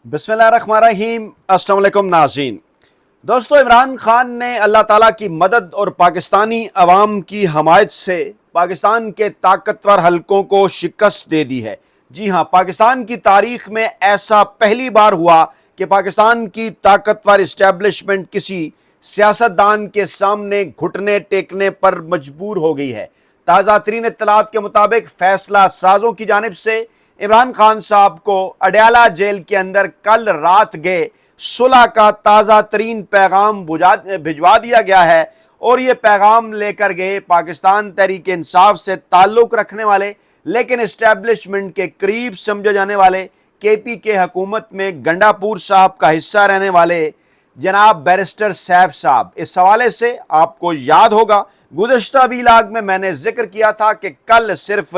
बिस्मिल्लाहिर्रहमानिर्रहीम। अस्सलाम वालेकुम नाज़रीन। दोस्तों, इमरान खान ने अल्लाह ताला की मदद और पाकिस्तानी अवाम की हमायत से पाकिस्तान के ताकतवर हलकों को शिकस्त दे दी है। जी हाँ, पाकिस्तान की तारीख में ऐसा पहली बार हुआ कि पाकिस्तान की ताकतवर इस्टेब्लिशमेंट किसी सियासतदान के सामने घुटने टेकने पर मजबूर हो गई है। ताज़ा तरीन इत्तलात के मुताबिक फैसला साजों की जानिब से इमरान खान साहब को अडयाला जेल के अंदर कल रात गए सुलह का ताज़ा तरीन पैगाम भिजवा दिया गया है। और ये पैगाम लेकर गए पाकिस्तान तहरीक इंसाफ से ताल्लुक़ रखने वाले लेकिन इस्टेब्लिशमेंट के करीब समझे जाने वाले केपी के हुकूमत में गंडापुर साहब का हिस्सा रहने वाले जनाब बैरिस्टर सैफ साहब। इस हवाले से आपको याद होगा, गुज़श्ता वीलाग में मैंने जिक्र किया था कि कल सिर्फ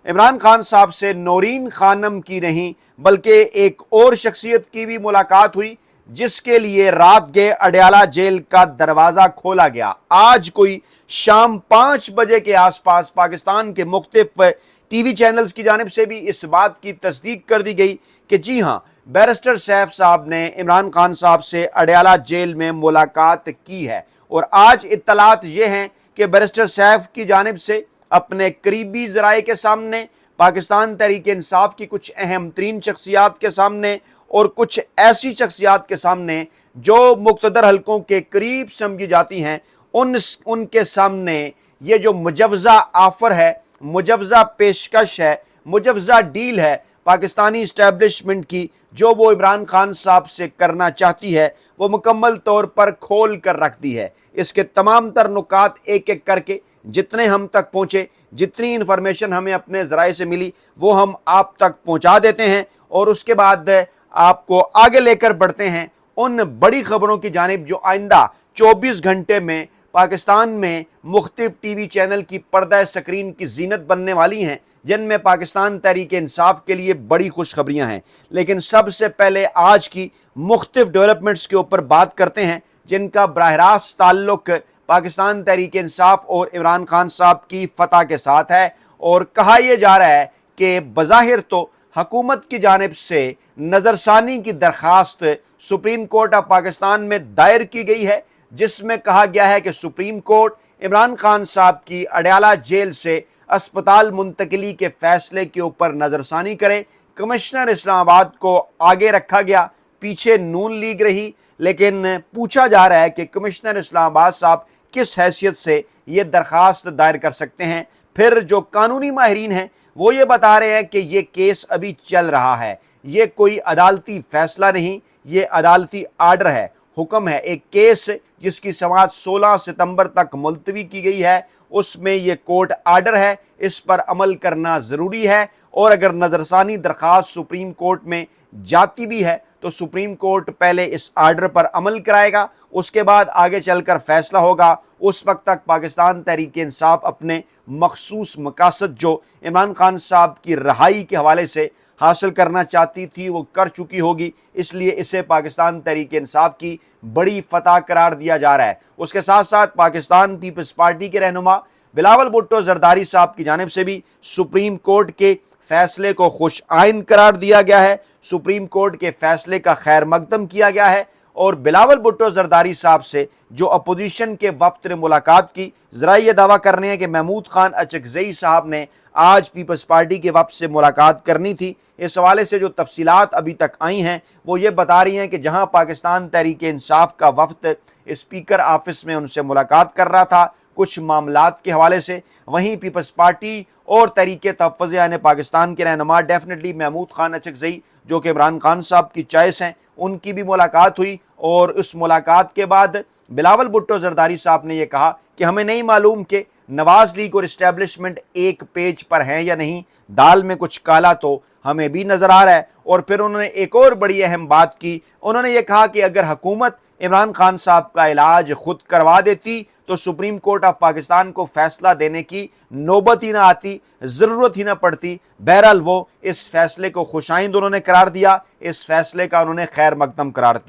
इमरान खान साहब से नौरीन खानम की नहीं बल्कि एक और शख्सियत की भी मुलाकात हुई, जिसके लिए रात गए अडयाला जेल का दरवाज़ा खोला गया। आज कोई शाम 5 बजे के आसपास पाकिस्तान के मुख्तलिफ टीवी चैनल्स की जानिब से भी इस बात की तस्दीक कर दी गई कि जी हाँ, बैरिस्टर सैफ साहब ने इमरान खान साहब से अडयाला जेल में मुलाकात की है। और आज इत्तलात ये हैं कि बैरिस्टर सैफ की जानिब से अपने करीबी ज़राए के सामने, पाकिस्तान तहरीक इंसाफ की कुछ अहम तरीन शख्सियात के सामने और कुछ ऐसी शख्सियात के सामने जो मुक़्तदर हलकों के करीब समझी जाती हैं, उनके सामने ये जो मुजवज़ा ऑफ़र है, मुजवज़ा पेशकश है, मुजवज़ा डील है पाकिस्तानी इस्टेब्लिशमेंट की, जो वो इमरान खान साहब से करना चाहती है, वो मुकम्मल तौर पर खोल कर रख दी है। इसके तमाम तर नुकात एक एक करके जितने हम तक पहुँचे, जितनी इन्फॉर्मेशन हमें अपने ज़राए से मिली, वो हम आप तक पहुँचा देते हैं और उसके बाद आपको आगे लेकर बढ़ते हैं उन बड़ी खबरों की जानिब जो आइंदा 24 घंटे में पाकिस्तान में मुख्तलिफ टीवी चैनल की पर्दा स्क्रीन की जीनत बनने वाली हैं, जिनमें पाकिस्तान तहरीक इंसाफ के लिए बड़ी खुशखबरियां हैं। लेकिन सबसे पहले आज की मुख्तलिफ डेवलपमेंट्स के ऊपर बात करते हैं, जिनका बराह रास्त ताल्लुक पाकिस्तान तहरीक इंसाफ और इमरान खान साहब की फतह के साथ है। और कहा यह जा रहा है कि बज़ाहिर तो हुकूमत की जानिब से नज़रसानी की दरख्वास्त सुप्रीम कोर्ट ऑफ पाकिस्तान में दायर की गई है, जिसमें कहा गया है कि सुप्रीम कोर्ट इमरान खान साहब की अडयाला जेल से अस्पताल मुंतकिली के फैसले के ऊपर नज़रसानी करे। कमिश्नर इस्लामाबाद को आगे रखा गया, पीछे नून लीग रही, लेकिन पूछा जा रहा है कि कमिश्नर इस्लामाबाद साहब किस हैसियत से ये दरख्वास्त दायर कर सकते हैं। फिर जो कानूनी माहिरीन हैं वो ये बता रहे हैं कि ये केस अभी चल रहा है, ये कोई अदालती फैसला नहीं, ये अदालती आर्डर है, हुक्म है। एक केस जिसकी समाअत 16 सितंबर तक मुलतवी की गई है, उसमें ये कोर्ट आर्डर है, इस पर अमल करना ज़रूरी है। और अगर नज़रसानी दरख्वास्त सुप्रीम कोर्ट में जाती भी है तो सुप्रीम कोर्ट पहले इस आर्डर पर अमल कराएगा, उसके बाद आगे चलकर फैसला होगा। उस वक्त तक पाकिस्तान तहरीक इंसाफ अपने मखसूस मकासद जो इमरान खान साहब की रहाई के हवाले से हासिल करना चाहती थी वो कर चुकी होगी, इसलिए इसे पाकिस्तान तहरीक इंसाफ की बड़ी फतह करार दिया जा रहा है। उसके साथ साथ पाकिस्तान पीपल्स पार्टी के रहनुमा बिलावल भुट्टो जरदारी साहब की जानिब से भी सुप्रीम कोर्ट के फैसले को खुश आइन करार दिया गया है, सुप्रीम कोर्ट के फैसले का खैर मकदम किया गया है। और बिलावल भुट्टो जरदारी साहब से जो अपोजिशन के वफ्द ने मुलाकात की, ज़रा ये दावा कर रहे हैं कि महमूद खान अचकज़ई साहब ने आज पीपल्स पार्टी के वफ्द से मुलाकात करनी थी। इस हवाले से जो तफसीलात अभी तक आई हैं वो ये बता रही हैं कि जहां पाकिस्तान तहरीक इंसाफ का वफ्द स्पीकर ऑफिस में उनसे मुलाकात कर रहा था कुछ मामलात के हवाले से, वहीं पीपल्स पार्टी और तहरीक तहफ़्फ़ुज़ यानी पाकिस्तान के रहनुमा डेफिनेटली महमूद खान अचकज़ई जो कि इमरान खान साहब की चॉइस हैं, उनकी भी मुलाकात हुई। और उस मुलाकात के बाद बिलावल भुट्टो जरदारी साहब ने यह कहा कि हमें नहीं मालूम कि नवाज लीग और इस्टेब्लिशमेंट एक पेज पर हैं या नहीं, दाल में कुछ काला तो हमें भी नज़र आ रहा है। और फिर उन्होंने एक और बड़ी अहम बात की, उन्होंने ये कहा कि अगर हुकूमत इमरान खान साहब का इलाज खुद करवा देती तो सुप्रीम कोर्ट ऑफ पाकिस्तान को फैसला देने की नौबत ही ना आती, ज़रूरत ही ना पड़ती। बहरहाल वो इस फैसले को खुशाइंद उन्होंने करार दिया, इस फैसले का उन्होंने खैर मकदम करार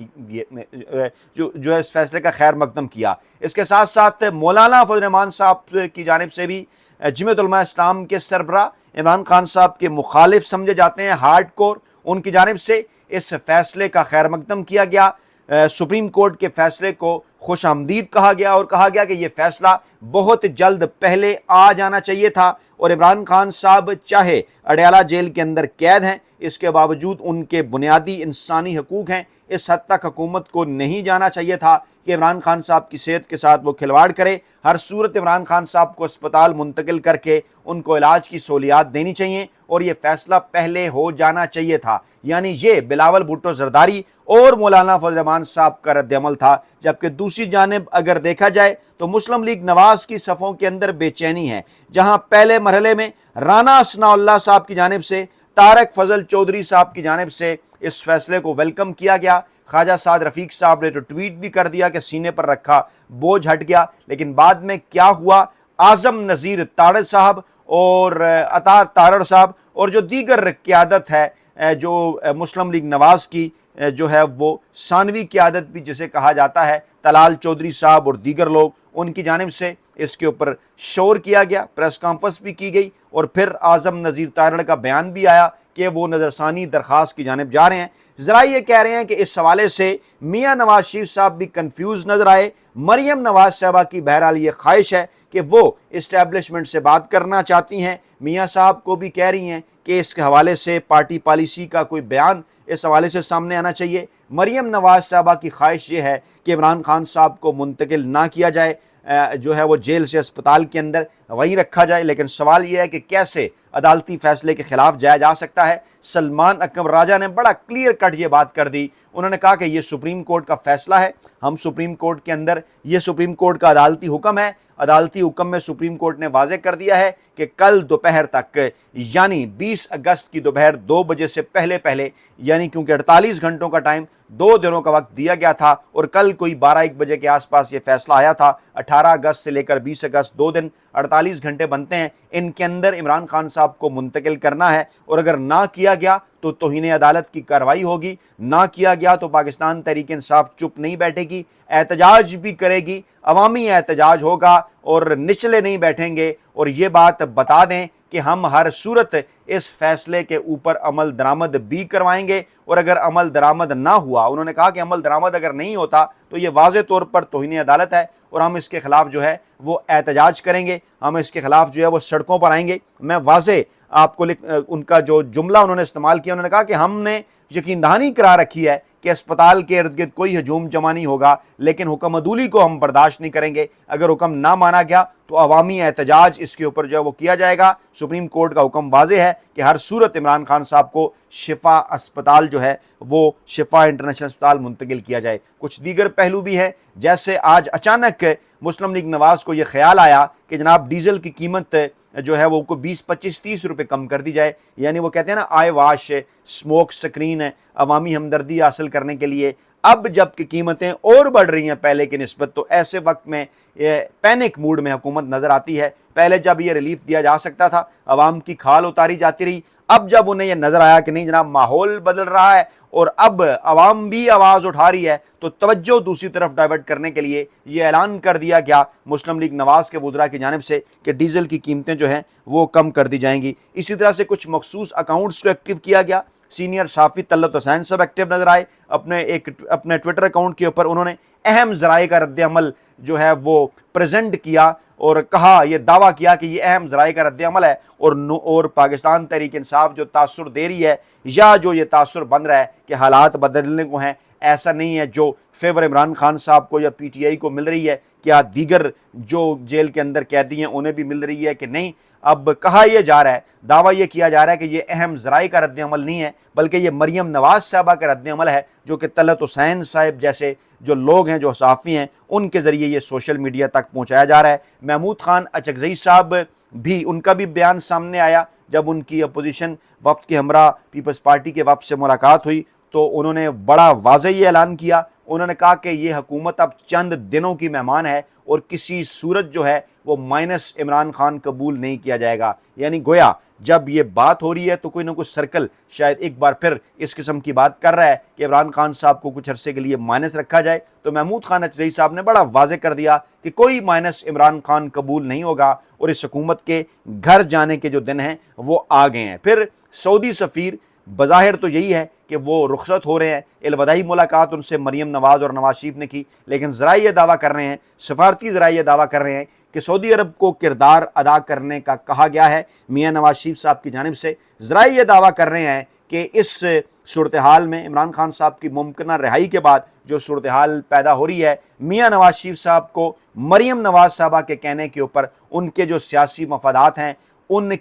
जो इस फैसले का खैर मकदम किया। इसके साथ साथ मौलाना फजल रहमान साहब की जानिब से भी जमीयत उलमा इस्लाम के सरबराह इमरान खान साहब के मुखालिफ समझे जाते हैं, हार्ड कोर, उनकी जानिब से इस फैसले का खैर मकदम किया गया। सुप्रीम कोर्ट के फैसले को खुश आमदीद कहा गया और कहा गया कि यह फैसला बहुत जल्द पहले आ जाना चाहिए था और इमरान खान साहब चाहे अडयाला जेल के अंदर कैद हैं, इसके बावजूद उनके बुनियादी इंसानी हकूक़ हैं। इस हद तक हुकूमत को नहीं जाना चाहिए था कि इमरान खान साहब की सेहत के साथ वो खिलवाड़ करे। हर सूरत इमरान खान साहब को अस्पताल मुंतकिल करके उनको इलाज की सहूलियात देनी चाहिए और ये फैसला पहले हो जाना चाहिए था। यानी ये बिलावल भुट्टो जरदारी और मौलाना फजल रहमान साहब का रद्दअमल था। जबकि दूसरी जानिब अगर देखा जाए तो मुस्लिम लीग नवाज की सफ़ों के अंदर बेचैनी है, जहां पहले मरहले में राना असनाउल्लाह साहब की जानिब से, तारक फजल चौधरी साहब की जानिब से इस फैसले को वेलकम किया गया। ख्वाजा साद रफ़ीक साहब ने तो ट्वीट भी कर दिया कि सीने पर रखा बोझ हट गया। लेकिन बाद में क्या हुआ, आज़म नज़ीर तारड़ साहब और अता तारड़ साहब और जो दीगर क़यादत है जो मुस्लिम लीग नवाज की जो है वो सानवी क़यादत भी जिसे कहा जाता है, तलाल चौधरी साहब और दीगर लोग, उनकी जानिब से इसके ऊपर शोर किया गया, प्रेस कॉन्फ्रेंस भी की गई और फिर आज़म नज़ीर तारड़ का बयान भी आया कि वो नज़रसानी दरख्वास्त की जानिब जा रहे हैं। ज़रा ये कह रहे हैं कि इस हवाले से मियाँ नवाज शरीफ साहब भी कन्फ्यूज़ नज़र आए। मरियम नवाज साहबा की बहरहाल ये ख्वाहिश है कि वो इस्टेब्लिशमेंट से बात करना चाहती हैं। मियाँ साहब को भी कह रही हैं कि इसके हवाले से पार्टी पॉलिसी का कोई बयान इस हवाले से सामने आना चाहिए। मरियम नवाज साहबा की ख्वाहिश ये है कि इमरान खान साहब को मुंतकिल ना किया जाए, जो है वो जेल से अस्पताल के अंदर वहीं रखा जाए। लेकिन सवाल ये है कि कैसे अदालती फैसले के खिलाफ जाया जा सकता है। सलमान अकबर राजा ने बड़ा क्लियर कट ये बात कर दी। उन्होंने कहा कि ये सुप्रीम कोर्ट का फैसला है, हम सुप्रीम कोर्ट के अंदर, ये सुप्रीम कोर्ट का अदालती हुक्म है। अदालती हुक्म में सुप्रीम कोर्ट ने वाज़े कर दिया है कि कल दोपहर तक, यानी 20 अगस्त की दोपहर 2 बजे से पहले, यानी क्योंकि 48 घंटों का टाइम, 2 दिनों का वक्त दिया गया था और कल कोई 12-1 बजे के आसपास ये फैसला आया था। 18 अगस्त से लेकर 20 अगस्त 2 दिन, 48 घंटे बनते हैं। इनके अंदर इमरान खान साहब को मुंतकिल करना है और अगर ना किया गया तो तौहीन अदालत की कार्रवाई होगी, ना किया गया तो पाकिस्तान तहरीक इंसाफ चुप नहीं बैठेगी, एहतजाज भी करेगी, अवामी एहतजाज होगा और निचले नहीं बैठेंगे। और ये बात बता दें कि हम हर सूरत इस फैसले के ऊपर अमल दरामद भी करवाएंगे और अगर अमल दरामद ना हुआ, उन्होंने कहा कि अमल दरामद अगर नहीं होता तो ये वाज़े तौर पर तौहीन अदालत है और हम इसके खिलाफ जो है वो एहतजाज करेंगे, हम इसके खिलाफ जो है वो सड़कों पर आएंगे। मैं वाज़े आपको उनका जो जुमला उन्होंने इस्तेमाल किया, उन्होंने कहा कि हमने यकीन दहानी करा रखी है कि अस्पताल के इर्द गिर्द कोई हजूम जमा नहीं होगा, लेकिन हुक्म अदूली को हम बर्दाश्त नहीं करेंगे। अगर हुक्म ना माना गया तो अवामी एहतजाज इसके ऊपर जो है वो किया जाएगा। सुप्रीम कोर्ट का हुक्म वाज़े है कि हर सूरत इमरान खान साहब को शिफा अस्पताल जो है वो शिफा इंटरनेशनल अस्पताल मुंतकिल किया जाए। कुछ दीगर पहलू भी हैं, जैसे आज अचानक मुस्लिम लीग नवाज को ये ख्याल आया कि जनाब डीजल की कीमत जो है वो 20, 25, 30 रुपये कम कर दी जाए। यानी वो कहते हैं ना, आई वाश स्मोक स्क्रीन, अवामी हमदर्दी हासिल करने के लिए। अब जबकि कीमतें और बढ़ रही हैं पहले की निस्बत, तो ऐसे वक्त में पैनिक मूड में हुकूमत नज़र आती है। पहले जब ये रिलीफ दिया जा सकता था, आवाम की खाल उतारी जाती रही। अब जब उन्हें यह नज़र आया कि नहीं जनाब माहौल बदल रहा है और अब आवाम भी आवाज़ उठा रही है, तो तवज्जो दूसरी तरफ डाइवर्ट करने के लिए ये ऐलान कर दिया गया मुस्लिम लीग नवाज के वज़रा की जानिब से कि डीज़ल की कीमतें जो हैं वो कम कर दी जाएंगी। इसी तरह से कुछ मखसूस अकाउंट्स को एक्टिव किया गया। सीनियर साफ़ी तलत हुसैन साहब एक्टिव नज़र आए अपने ट्विटर अकाउंट के ऊपर। उन्होंने अहम ज़राए का रद्द-ए-अमल जो है वो प्रेजेंट किया और कहा, ये दावा किया कि ये अहम ज़राए का रद्द-ए-अमल है और पाकिस्तान तहरीक इंसाफ जो तासुर दे रही है या जो ये तासुर बन रहा है कि हालात बदलने को हैं, ऐसा नहीं है। जो फेवर इमरान खान साहब को या PTI को मिल रही है, क्या दीगर जो जेल के अंदर कैदी हैं उन्हें भी मिल रही है कि नहीं? अब कहा यह जा रहा है, दावा यह किया जा रहा है कि ये अहम ज़राए का रद्द-ए-अमल नहीं है, बल्कि ये मरियम नवाज साहबा का रद्द-ए-अमल है, जो कि तलत हुसैन साहब जैसे जो लोग हैं, जो सहाफ़ी हैं, उनके ज़रिए ये सोशल मीडिया तक पहुँचाया जा रहा है। महमूद खान अचकज़ई साहब भी, उनका भी बयान सामने आया जब उनकी अपोजिशन वफ़द के हमरा पीपल्स पार्टी के वफ़द से मुलाकात हुई, तो उन्होंने बड़ा वाज़ेह ये ऐलान किया। उन्होंने कहा कि ये हुकूमत अब चंद दिनों की मेहमान है और किसी सूरत जो है वो माइनस इमरान खान कबूल नहीं किया जाएगा। यानी गोया जब ये बात हो रही है तो कोई ना कोई सर्कल शायद एक बार फिर इस किस्म की बात कर रहा है कि इमरान खान साहब को कुछ अरसे के लिए माइनस रखा जाए। तो महमूद खान अचकज़ई साहब ने बड़ा वाज़ेह कर दिया कि कोई माइनस इमरान खान कबूल नहीं होगा और इस हुकूमत के घर जाने के जो दिन हैं वो आ गए हैं। फिर सऊदी सफ़ीर, बज़ाहिर तो यही है کہ وہ رخصت ہو رہے ہیں. الوداعی ملاقات ان سے مریم نواز اور نواز شریف نے کی، لیکن ذرائع یہ دعویٰ کر رہے ہیں، سفارتی ذرائع یہ دعویٰ کر رہے ہیں کہ سعودی عرب کو کردار ادا کرنے کا کہا گیا ہے میاں نواز شریف صاحب کی جانب سے. ذرائع یہ دعویٰ کر رہے ہیں کہ اس صورتحال میں عمران خان صاحب کی ممکنہ رہائی کے بعد جو صورتحال پیدا ہو رہی ہے، میاں نواز شریف صاحب کو مریم نواز صاحبہ کے کہنے کے اوپر ان کے جو سیاسی مفادات ہیں ان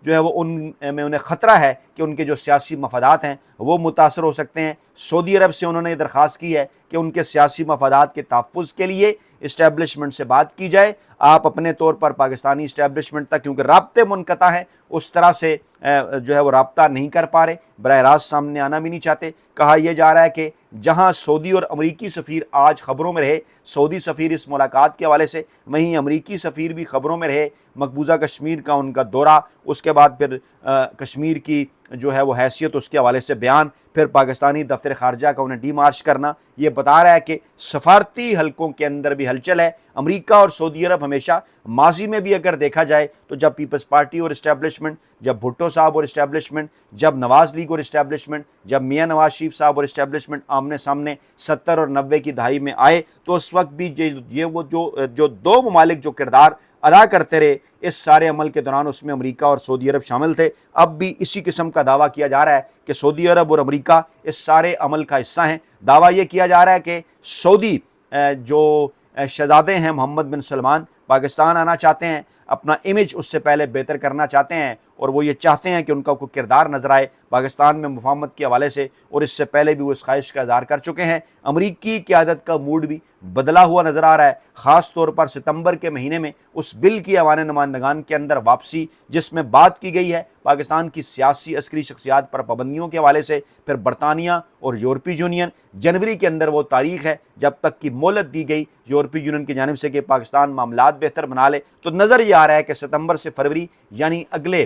جو ہے وہ ان میں انہیں خطرہ ہے کہ ان کے جو سیاسی مفادات ہیں وہ متاثر ہو سکتے ہیں. سعودی عرب سے انہوں نے درخواست کی ہے کہ ان کے سیاسی مفادات کے تحفظ کے لیے اسٹیبلشمنٹ سے بات کی جائے. آپ اپنے طور پر پاکستانی اسٹیبلشمنٹ تک کیونکہ رابطے منقطع ہیں اس طرح سے جو ہے وہ رابطہ نہیں کر پا رہے، براہ راست سامنے آنا بھی نہیں چاہتے. کہا یہ جا رہا ہے کہ جہاں سعودی اور امریکی سفیر آج خبروں میں رہے، سعودی سفیر اس ملاقات کے حوالے سے، وہیں امریکی سفیر بھی خبروں میں رہے، مقبوضہ کشمیر کا ان کا دورہ، اس کے بعد پھر کشمیر کی جو ہے وہ حیثیت اس کے حوالے سے بیان، پھر پاکستانی دفتر خارجہ کا انہیں ڈی مارچ کرنا، یہ بتا رہا ہے کہ سفارتی حلقوں کے اندر بھی ہلچل ہے. امریکہ اور سعودی عرب ہمیشہ ماضی میں بھی اگر دیکھا جائے تو جب پیپلز پارٹی اور اسٹیبلشمنٹ، جب بھٹو صاحب اور اسٹیبلشمنٹ، جب نواز لیگ اور اسٹیبلشمنٹ، جب میاں نواز شریف صاحب اور اسٹیبلشمنٹ آمنے سامنے 70 اور 90 کی دہائی میں آئے تو اس وقت بھی یہ وہ جو دو ممالک جو کردار ادا کرتے رہے اس سارے عمل کے دوران، اس میں امریکہ اور سعودی عرب شامل تھے. اب بھی اسی قسم کا دعویٰ کیا جا رہا ہے کہ سعودی عرب اور امریکہ اس سارے عمل کا حصہ ہیں. دعویٰ یہ کیا جا رہا ہے کہ سعودی جو شہزادے ہیں محمد بن سلمان پاکستان آنا چاہتے ہیں، اپنا امیج اس سے پہلے بہتر کرنا چاہتے ہیں، اور وہ یہ چاہتے ہیں کہ ان کا کوئی کردار نظر آئے پاکستان میں مفاہمت کے حوالے سے، اور اس سے پہلے بھی وہ اس خواہش کا اظہار کر چکے ہیں. امریکی قیادت کا موڈ بھی بدلا ہوا نظر آ رہا ہے، خاص طور پر ستمبر کے مہینے میں اس بل کی ایوان نمائندگان کے اندر واپسی جس میں بات کی گئی ہے پاکستان کی سیاسی عسکری شخصیات پر پابندیوں کے حوالے سے. پھر برطانیہ اور یورپی یونین، جنوری کے اندر وہ تاریخ ہے جب تک کی مہلت دی گئی یورپی یونین کی جانب سے کہ پاکستان معاملات بہتر بنا لے. تو نظر یہ آ رہا ہے کہ ستمبر سے فروری یعنی اگلے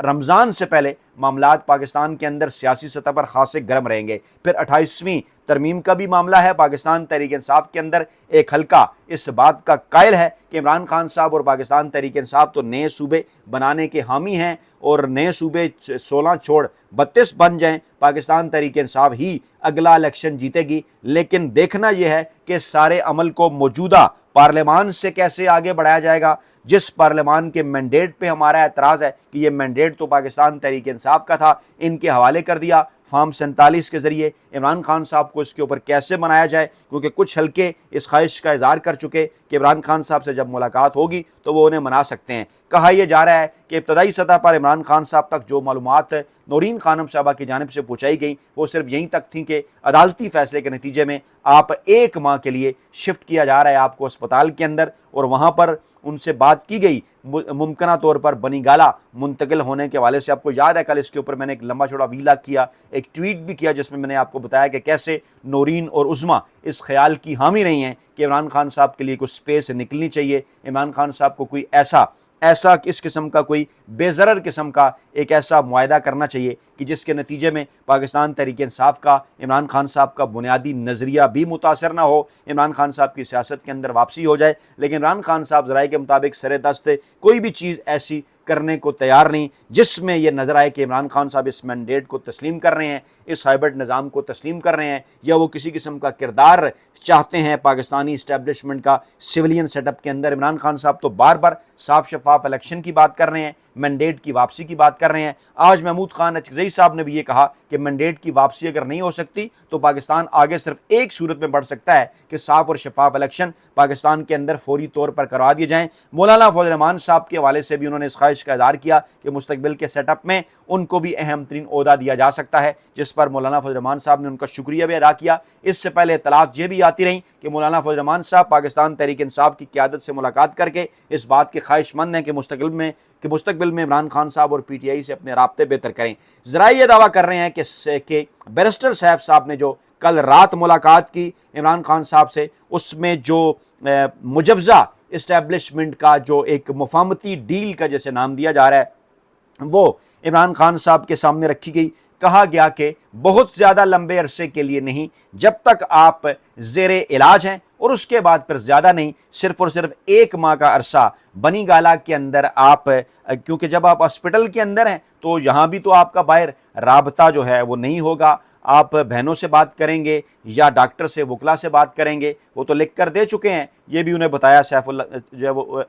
رمضان سے پہلے معاملات پاکستان کے اندر سیاسی سطح پر خاصے گرم رہیں گے. پھر 28ویں ترمیم کا بھی معاملہ ہے. پاکستان تحریک انصاف کے اندر ایک حلقہ اس بات کا قائل ہے کہ عمران خان صاحب اور پاکستان تحریک انصاف تو نئے صوبے بنانے کے حامی ہیں، اور نئے صوبے 16 چھوڑ 32 بن جائیں پاکستان تحریک انصاف ہی اگلا الیکشن جیتے گی. لیکن دیکھنا یہ ہے کہ سارے عمل کو موجودہ پارلیمان سے کیسے آگے بڑھایا جائے گا، جس پارلیمان کے مینڈیٹ پہ ہمارا اعتراض ہے کہ یہ مینڈیٹ تو پاکستان تحریک انصاف کا تھا، ان کے حوالے کر دیا فارم 47 کے ذریعے. عمران خان صاحب کو اس کے اوپر کیسے بنایا جائے، کیونکہ کچھ حلقے اس خواہش کا اظہار کر چکے کہ عمران خان صاحب سے جب ملاقات ہوگی تو وہ انہیں منا سکتے ہیں. کہا یہ جا رہا ہے کہ ابتدائی سطح پر عمران خان صاحب تک جو معلومات نورین خانم صاحبہ کی جانب سے پہنچائی گئیں وہ صرف یہیں تک تھیں کہ عدالتی فیصلے کے نتیجے میں آپ 1 ماہ کے لیے شفٹ کیا جا رہا ہے آپ کو اسپتال کے اندر، اور وہاں پر ان سے بات کی گئی ممکنہ طور پر بنی گالہ منتقل ہونے کے حوالے سے. آپ کو یاد ہے کل اس کے اوپر میں نے ایک لمبا چوڑا ویلا کیا، ایک ٹویٹ بھی کیا جس میں میں نے آپ کو بتایا کہ کیسے نورین اور عظمیٰ اس خیال کی حامی رہی ہیں کہ عمران خان صاحب کے لیے کچھ سپیس نکلنی چاہیے، عمران خان صاحب کو کوئی ایسا اس قسم کا کوئی بے ضرر قسم کا ایک ایسا معاہدہ کرنا چاہیے کہ جس کے نتیجے میں پاکستان تحریک انصاف کا، عمران خان صاحب کا بنیادی نظریہ بھی متاثر نہ ہو، عمران خان صاحب کی سیاست کے اندر واپسی ہو جائے. لیکن عمران خان صاحب ذرائع کے مطابق سر دست کوئی بھی چیز ایسی کرنے کو تیار نہیں جس میں یہ نظر آئے کہ عمران خان صاحب اس مینڈیٹ کو تسلیم کر رہے ہیں، اس ہائبرڈ نظام کو تسلیم کر رہے ہیں، یا وہ کسی قسم کا کردار چاہتے ہیں پاکستانی اسٹیبلشمنٹ کا سویلین سیٹ اپ کے اندر. عمران خان صاحب تو بار بار صاف شفاف الیکشن کی بات کر رہے ہیں، مینڈیٹ کی واپسی کی بات کر رہے ہیں. آج محمود خان اچکزئی صاحب نے بھی یہ کہا کہ مینڈیٹ کی واپسی اگر نہیں ہو سکتی تو پاکستان آگے صرف ایک صورت میں بڑھ سکتا ہے کہ صاف اور شفاف الیکشن پاکستان کے اندر فوری طور پر کروا دیے جائیں. مولانا فضل الرحمان صاحب کے حوالے سے بھی انہوں نے اس خواہش کا اظہار کیا کہ مستقبل کے سیٹ اپ میں ان کو بھی اہم ترین عہدہ دیا جا سکتا ہے، جس پر مولانا فضل الرحمان صاحب نے ان کا شکریہ بھی ادا کیا. اس سے پہلے اطلاعات یہ بھی آتی رہیں کہ مولانا فضل الرحمان صاحب پاکستان تحریک انصاف کی قیادت سے ملاقات کر کے اس بات کے خواہش مند ہیں کہ مستقبل میں عمران خان صاحب اور پی ٹی آئی سے اپنے رابطے بہتر کریں. ذرائع یہ دعویٰ کر رہے ہیں کہ بیرسٹر سیف صاحب نے جو کل رات ملاقات کی عمران خان صاحب سے، اس میں جو مجوزہ اسٹیبلشمنٹ کا جو ایک مفاہمتی ڈیل کا جیسے نام دیا جا رہا ہے وہ عمران خان صاحب کے سامنے رکھی گئی. کہا گیا کہ بہت زیادہ لمبے عرصے کے لیے نہیں، جب تک آپ زیر علاج ہیں اور اس کے بعد پھر زیادہ نہیں، صرف اور صرف 1 ماہ کا عرصہ بنی گالہ کے اندر آپ، کیونکہ جب آپ ہاسپٹل کے اندر ہیں تو یہاں بھی تو آپ کا باہر رابطہ جو ہے وہ نہیں ہوگا، آپ بہنوں سے بات کریں گے یا ڈاکٹر سے، وکلا سے بات کریں گے، وہ تو لکھ کر دے چکے ہیں، یہ بھی انہیں بتایا سیف اللہ جو ہے وہ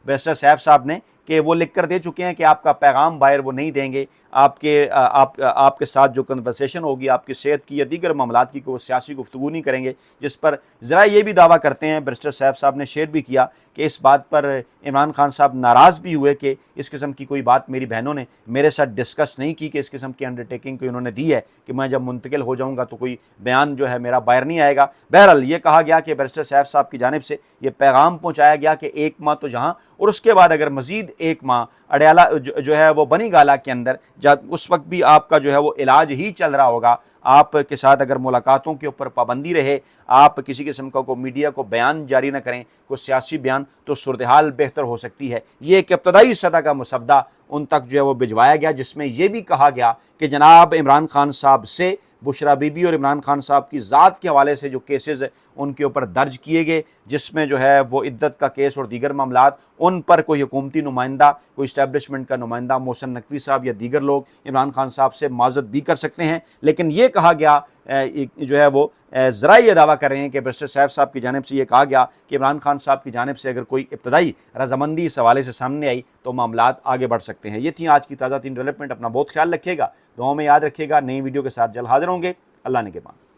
بیرسٹر سیف صاحب نے کہ وہ لکھ کر دے چکے ہیں کہ آپ کا پیغام باہر وہ نہیں دیں گے، آپ کے ساتھ جو کنورسیشن ہوگی آپ کی صحت کی یا دیگر معاملات کی، کوئی سیاسی گفتگو نہیں کریں گے، جس پر ذرا یہ بھی دعویٰ کرتے ہیں بیرسٹر سیف صاحب نے شیئر بھی کیا کہ اس بات پر عمران خان صاحب ناراض بھی ہوئے کہ اس قسم کی کوئی بات میری بہنوں نے میرے ساتھ ڈسکس نہیں کی، کہ اس قسم کی انڈرٹیکنگ کوئی انہوں نے دی ہے کہ میں جب منتقل ہو جاؤں گا تو کوئی بیان جو ہے میرا باہر نہیں آئے گا۔ بہرحال یہ کہا گیا کہ بیرسٹر سیف صاحب کی جانب سے یہ پیغام پہنچایا گیا کہ 1 ماہ تو جہاں، اور اس کے بعد اگر مزید 1 ماہ اڈیالہ جو ہے وہ بنی گالہ کے اندر، جب اس وقت بھی آپ کا جو ہے وہ علاج ہی چل رہا ہوگا، آپ کے ساتھ اگر ملاقاتوں کے اوپر پابندی رہے، آپ کسی قسم کا کو میڈیا کو بیان جاری نہ کریں، کوئی سیاسی بیان، تو صورتحال بہتر ہو سکتی ہے۔ یہ ایک ابتدائی سطح کا مسودہ ان تک جو ہے وہ بھجوایا گیا، جس میں یہ بھی کہا گیا کہ جناب عمران خان صاحب سے بشرا بی بی اور عمران خان صاحب کی ذات کے حوالے سے جو کیسز ان کے اوپر درج کیے گئے، جس میں جو ہے وہ عدت کا کیس اور دیگر معاملات، ان پر کوئی حکومتی نمائندہ، کوئی اسٹیبلشمنٹ کا نمائندہ محسن نقوی صاحب یا دیگر لوگ عمران خان صاحب سے معذرت بھی کر سکتے ہیں۔ لیکن یہ کہا گیا جو ہے وہ ذرا یہ دعویٰ کر رہے ہیں کہ بیرسٹر سیف صاحب کی جانب سے یہ کہا گیا کہ عمران خان صاحب کی جانب سے اگر کوئی ابتدائی رضامندی اس حوالے سے سامنے آئی تو معاملات آگے بڑھ سکتے ہیں۔ یہ تھیں آج کی تازہ ترین ڈیولپمنٹ، اپنا بہت خیال رکھیے گا، دعاؤں میں یاد رکھیے گا، نئی ویڈیو کے ساتھ جلد حاضر ہوں گے۔ اللہ نگہبان۔